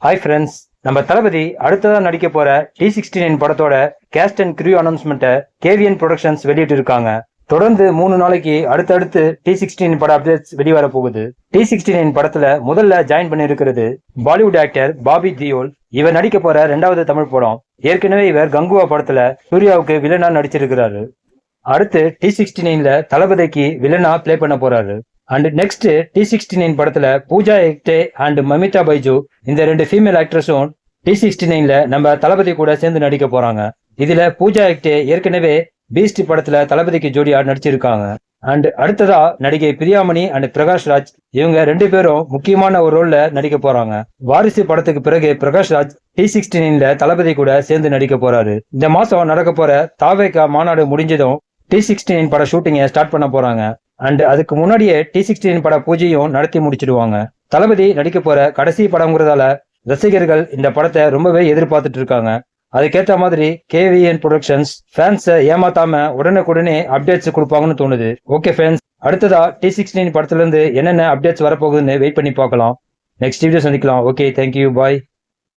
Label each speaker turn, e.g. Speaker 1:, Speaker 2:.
Speaker 1: Hi friends, நம்ம தளபதி அடுத்ததான் நடிக்க போற T69 படத்தோட கேஸ்ட் அண்ட் கிரியூ அனௌன்ஸ்மெண்ட்டை KVN ப்ரொடக்ஷன்ஸ் வெளியிட்டு இருக்காங்க. தொடர்ந்து 3 நாளைக்கு அடுத்தடுத்து T69 பட அப்டேட்ஸ் வெளிவர போகுது. T69 படத்துல முதல்ல ஜாயின் பண்ணிருக்கிறது பாலிவுட் ஆக்டர் பாபி தியோல். இவர் நடிக்க போற 2வது தமிழ் படம். ஏற்கனவே இவர் கங்குவா படத்துல சூர்யாவுக்கு வில்லனா நடிச்சிருக்கிறாரு. அடுத்து T69ல தளபதிக்கு வில்லனா பிளே பண்ண போறாரு. அண்ட் நெக்ஸ்ட் T69 படத்துல பூஜா ஹெக்டே அண்ட் மமிதா பைஜு இந்த 2 ஃபீமேல் ஆக்ட்ரஸும் T69ல நம்ம தளபதி கூட சேர்ந்து நடிக்க போறாங்க. இதுல பூஜா ஹெக்டே ஏற்கனவே பீஸ்ட் படத்துல தளபதிக்கு ஜோடியா நடிச்சிருக்காங்க. அண்ட் அடுத்ததா நடிகை பிரியாமணி அண்ட் பிரகாஷ் ராஜ் இவங்க 2 பேரும் முக்கியமான ஒரு ரோல்ல நடிக்க போறாங்க. வாரிசு படத்துக்கு பிறகு பிரகாஷ் ராஜ் T69ல தளபதி கூட சேர்ந்து நடிக்க போறாரு. இந்த மாசம் நடக்க போற தாவேகா மாநாடு முடிஞ்சதும் T69 பட ஷூட்டிங்கை ஸ்டார்ட் பண்ண போறாங்க. அண்ட் அதுக்கு முன்னாடியே T69 பட பூஜையும் நடத்தி முடிச்சிடுவாங்க. தளபதி நடிக்க போற கடைசி படம்ங்கிறதால ரசிகர்கள் இந்த படத்தை ரொம்பவே எதிர்பார்த்துட்டு இருக்காங்க. அதுக்கேற்ற மாதிரி KVN ப்ரொடக்ஷன்ஸ் ஃபேன்ஸை ஏமாத்தாம உடனுக்குடனே அப்டேட்ஸ் கொடுப்பாங்கன்னு தோணுது. ஓகே ஃப்ரெண்ட்ஸ், அடுத்ததா T69 படத்துல இருந்து என்னென்ன அப்டேட்ஸ் வரப்போகுதுன்னு வெயிட் பண்ணி பார்க்கலாம். நெக்ஸ்ட் வீடியோ சந்திக்கலாம். ஓகே, தேங்க்யூ, பாய்.